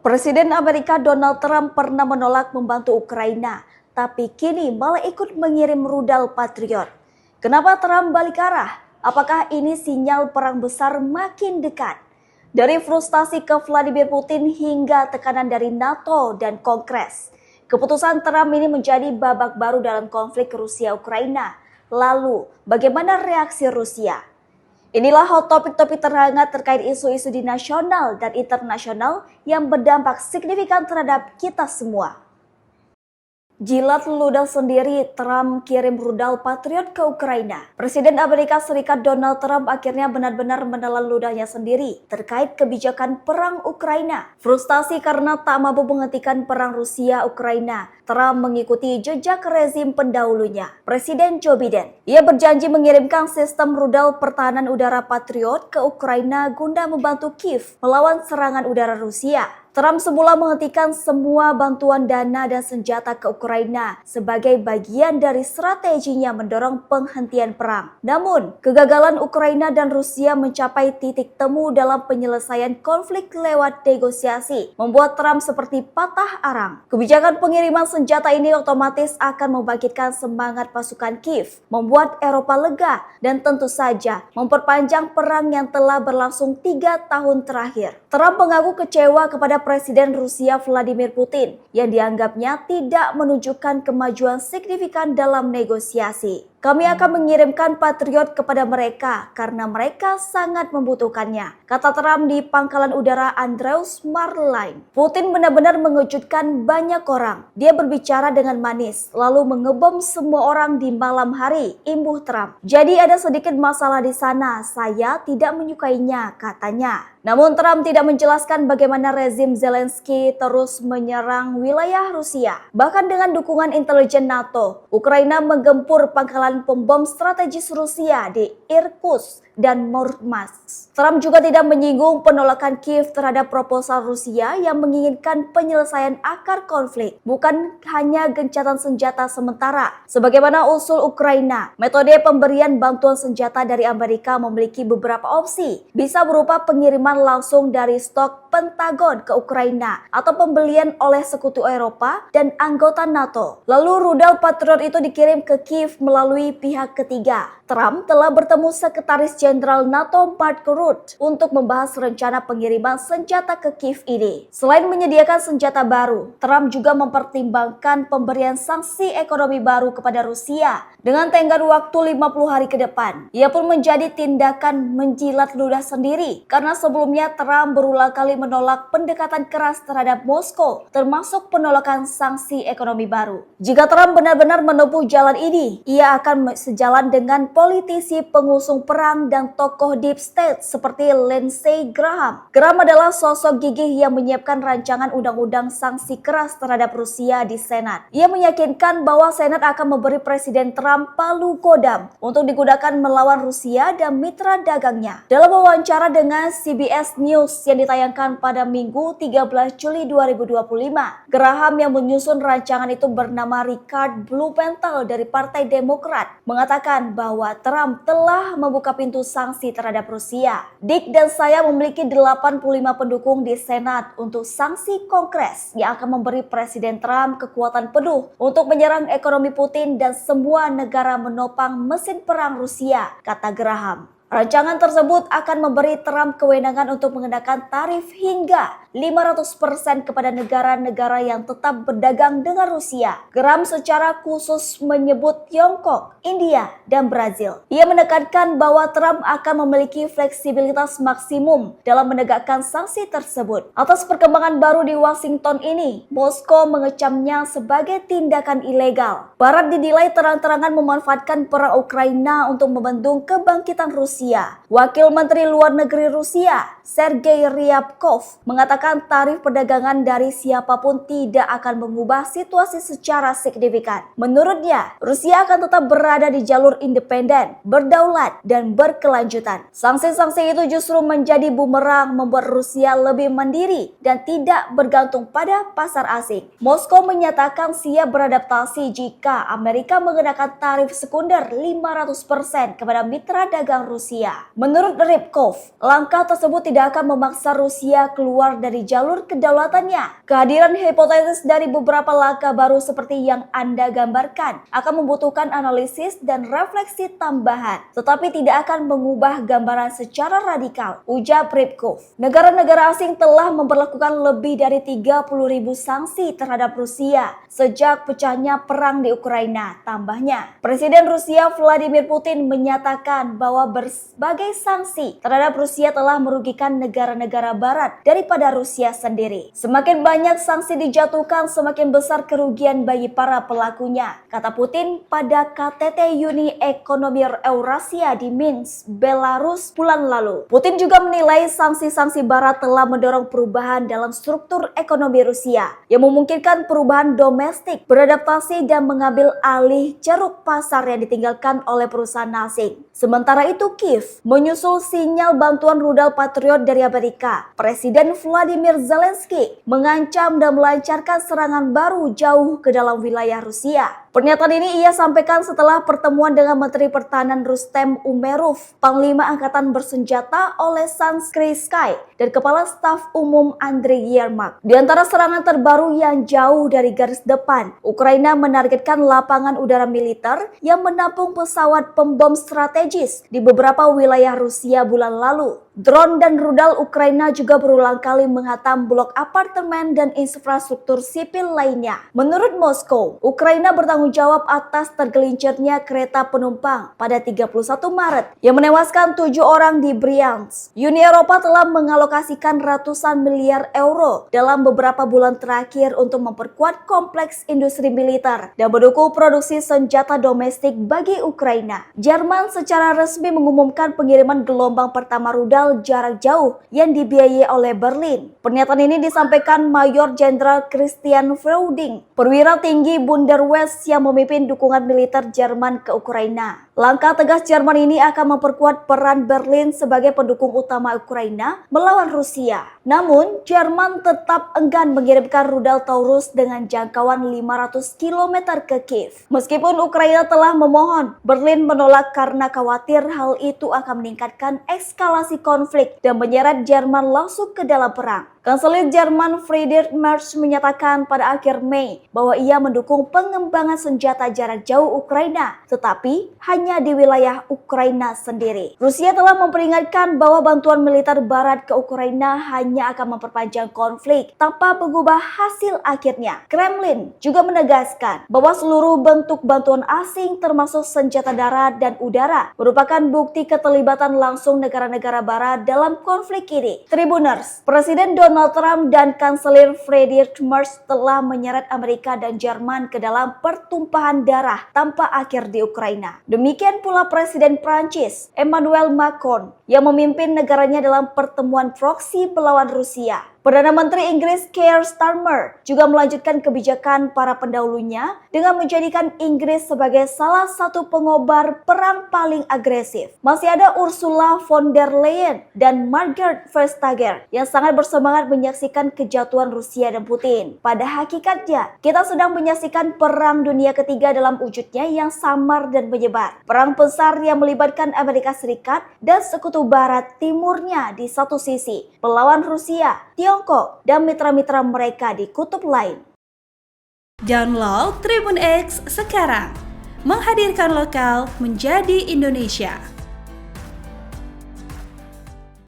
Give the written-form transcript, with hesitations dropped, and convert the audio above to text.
Presiden Amerika Donald Trump pernah menolak membantu Ukraina, tapi kini malah ikut mengirim rudal Patriot. Kenapa Trump balik arah? Apakah ini sinyal perang besar makin dekat? Dari frustasi ke Vladimir Putin hingga tekanan dari NATO dan Kongres, keputusan Trump ini menjadi babak baru dalam konflik Rusia-Ukraina. Lalu, bagaimana reaksi Rusia? Inilah hot topik-topik terhangat terkait isu-isu di nasional dan internasional yang berdampak signifikan terhadap kita semua. Jilat ludah sendiri, Trump kirim rudal Patriot ke Ukraina. Presiden Amerika Serikat Donald Trump akhirnya benar-benar menelan ludahnya sendiri terkait kebijakan perang Ukraina. Frustasi karena tak mampu menghentikan perang Rusia-Ukraina, Trump mengikuti jejak rezim pendahulunya, Presiden Joe Biden. Ia berjanji mengirimkan sistem rudal pertahanan udara Patriot ke Ukraina guna membantu Kiev melawan serangan udara Rusia. Trump semula menghentikan semua bantuan dana dan senjata ke Ukraina sebagai bagian dari strateginya mendorong penghentian perang. Namun, kegagalan Ukraina dan Rusia mencapai titik temu dalam penyelesaian konflik lewat negosiasi membuat Trump seperti patah arang. Kebijakan pengiriman senjata ini otomatis akan membangkitkan semangat pasukan Kiev, membuat Eropa lega, dan tentu saja memperpanjang perang yang telah berlangsung 3 tahun terakhir. Trump mengaku kecewa kepada Presiden Rusia Vladimir Putin yang dianggapnya tidak menunjukkan kemajuan signifikan dalam negosiasi. Kami akan mengirimkan Patriot kepada mereka karena mereka sangat membutuhkannya, kata Trump di pangkalan udara Andrews Marline. Putin benar-benar mengejutkan banyak orang. Dia berbicara dengan manis, lalu mengebom semua orang di malam hari, imbuh Trump. Jadi ada sedikit masalah di sana, saya tidak menyukainya, katanya. Namun Trump tidak menjelaskan bagaimana rezim Zelensky terus menyerang wilayah Rusia. Bahkan dengan dukungan intelijen NATO, Ukraina menggempur pangkalan pembom strategis Rusia di Irkutsk dan Murmansk. Trump juga tidak menyinggung penolakan Kiev terhadap proposal Rusia yang menginginkan penyelesaian akar konflik, bukan hanya gencatan senjata sementara. Sebagaimana usul Ukraina, metode pemberian bantuan senjata dari Amerika memiliki beberapa opsi. Bisa berupa pengiriman langsung dari stok Pentagon ke Ukraina atau pembelian oleh sekutu Eropa dan anggota NATO. Lalu rudal Patriot itu dikirim ke Kiev melalui pihak ketiga. Trump telah bertemu Sekretaris Jenderal NATO Mark Rutte untuk membahas rencana pengiriman senjata ke Kiev ini. Selain menyediakan senjata baru, Trump juga mempertimbangkan pemberian sanksi ekonomi baru kepada Rusia dengan tenggat waktu 50 hari ke depan. Ia pun menjadi tindakan menjilat ludah sendiri karena sebelumnya Trump berulang kali menolak pendekatan keras terhadap Moskow, termasuk penolakan sanksi ekonomi baru. Jika Trump benar-benar menempuh jalan ini, ia akan sejalan dengan politisi pengusung perang dan tokoh deep state seperti Lindsey Graham. Graham adalah sosok gigih yang menyiapkan rancangan undang-undang sanksi keras terhadap Rusia di Senat. Ia meyakinkan bahwa Senat akan memberi Presiden Trump palu kodam untuk digunakan melawan Rusia dan mitra dagangnya. Dalam wawancara dengan CBS News yang ditayangkan pada Minggu 13 Juli 2025, Graham yang menyusun rancangan itu bernama Richard Blumenthal dari Partai Demokrat mengatakan bahwa Trump telah membuka pintu sanksi terhadap Rusia. Dick dan saya memiliki 85 pendukung di Senat untuk sanksi Kongres yang akan memberi Presiden Trump kekuatan penuh untuk menyerang ekonomi Putin dan semua negara menopang mesin perang Rusia, kata Graham. Rancangan tersebut akan memberi Trump kewenangan untuk mengenakan tarif hingga 500% kepada negara-negara yang tetap berdagang dengan Rusia. Graham secara khusus menyebut Tiongkok, India, dan Brazil. Ia menekankan bahwa Trump akan memiliki fleksibilitas maksimum dalam menegakkan sanksi tersebut. Atas perkembangan baru di Washington ini, Moskow mengecamnya sebagai tindakan ilegal. Barat dinilai terang-terangan memanfaatkan perang Ukraina untuk membendung kebangkitan Rusia. Wakil Menteri Luar Negeri Rusia, Sergei Ryabkov, mengatakan tarif perdagangan dari siapapun tidak akan mengubah situasi secara signifikan. Menurutnya, Rusia akan tetap berada di jalur independen, berdaulat, dan berkelanjutan. Sanksi-sanksi itu justru menjadi bumerang membuat Rusia lebih mandiri dan tidak bergantung pada pasar asing. Moskow menyatakan siap beradaptasi jika Amerika mengenakan tarif sekunder 500% kepada mitra dagang Rusia. Rusia. Menurut Ryabkov, langkah tersebut tidak akan memaksa Rusia keluar dari jalur kedaulatannya. Kehadiran hipotetis dari beberapa langkah baru seperti yang Anda gambarkan akan membutuhkan analisis dan refleksi tambahan, tetapi tidak akan mengubah gambaran secara radikal, ujar Ryabkov. Negara-negara asing telah memperlakukan lebih dari 30.000 sanksi terhadap Rusia sejak pecahnya perang di Ukraina. Tambahnya, Presiden Rusia Vladimir Putin menyatakan bahwa berbagai sanksi terhadap Rusia telah merugikan negara-negara barat daripada Rusia sendiri. Semakin banyak sanksi dijatuhkan, semakin besar kerugian bagi para pelakunya, kata Putin pada KTT Uni Ekonomi Eurasia di Minsk, Belarus bulan lalu. Putin juga menilai sanksi-sanksi barat telah mendorong perubahan dalam struktur ekonomi Rusia yang memungkinkan perubahan domestik, beradaptasi dan mengambil alih ceruk pasar yang ditinggalkan oleh perusahaan asing. Sementara itu, Kiev menyusul sinyal bantuan rudal Patriot dari Amerika. Presiden Vladimir Zelensky mengancam dan melancarkan serangan baru jauh ke dalam wilayah Rusia. Pernyataan ini ia sampaikan setelah pertemuan dengan Menteri Pertahanan Rustem Umerov, Panglima Angkatan Bersenjata Oleksandr Syrskyi, dan Kepala Staf Umum Andriy Yermak. Di antara serangan terbaru yang jauh dari garis depan, Ukraina menargetkan lapangan udara militer yang menampung pesawat pembom strategis di beberapa wilayah Rusia bulan lalu. Drone dan rudal Ukraina juga berulang kali menghantam blok apartemen dan infrastruktur sipil lainnya. Menurut Moskow, Ukraina bertanggung jawab atas tergelincirnya kereta penumpang pada 31 Maret yang menewaskan 7 orang di Bryansk. Uni Eropa telah mengalokasikan ratusan miliar euro dalam beberapa bulan terakhir untuk memperkuat kompleks industri militer dan mendukung produksi senjata domestik bagi Ukraina. Jerman secara resmi mengumumkan pengiriman gelombang pertama rudal jarak jauh yang dibiayai oleh Berlin. Pernyataan ini disampaikan Mayor Jenderal Christian Freuding, perwira tinggi Bundeswehr yang memimpin dukungan militer Jerman ke Ukraina. Langkah tegas Jerman ini akan memperkuat peran Berlin sebagai pendukung utama Ukraina melawan Rusia. Namun, Jerman tetap enggan mengirimkan rudal Taurus dengan jangkauan 500 km ke Kiev. Meskipun Ukraina telah memohon, Berlin menolak karena khawatir hal itu akan meningkatkan eskalasi konflik dan menyeret Jerman langsung ke dalam perang. Kanselir Jerman Friedrich Merz menyatakan pada akhir Mei bahwa ia mendukung pengembangan senjata jarak jauh Ukraina, tetapi hanya di wilayah Ukraina sendiri. Rusia telah memperingatkan bahwa bantuan militer barat ke Ukraina hanya akan memperpanjang konflik tanpa mengubah hasil akhirnya. Kremlin juga menegaskan bahwa seluruh bentuk bantuan asing termasuk senjata darat dan udara merupakan bukti keterlibatan langsung negara-negara barat dalam konflik ini. Tribuners, Presiden Donald Trump dan Kanselir Friedrich Merz telah menyeret Amerika dan Jerman ke dalam pertumpahan darah tanpa akhir di Ukraina. Demikian pula Presiden Prancis Emmanuel Macron yang memimpin negaranya dalam pertemuan proksi melawan Rusia. Perdana Menteri Inggris Keir Starmer juga melanjutkan kebijakan para pendahulunya dengan menjadikan Inggris sebagai salah satu pengobar perang paling agresif. Masih ada Ursula von der Leyen dan Margrethe Vestager yang sangat bersemangat menyaksikan kejatuhan Rusia dan Putin. Pada hakikatnya, kita sedang menyaksikan perang dunia ketiga dalam wujudnya yang samar dan menyebar. Perang besar yang melibatkan Amerika Serikat dan sekutu barat timurnya di satu sisi, melawan Rusia, Tiongkok, dan mitra-mitra mereka di kutub lain. Download Tribun X sekarang, menghadirkan lokal menjadi Indonesia.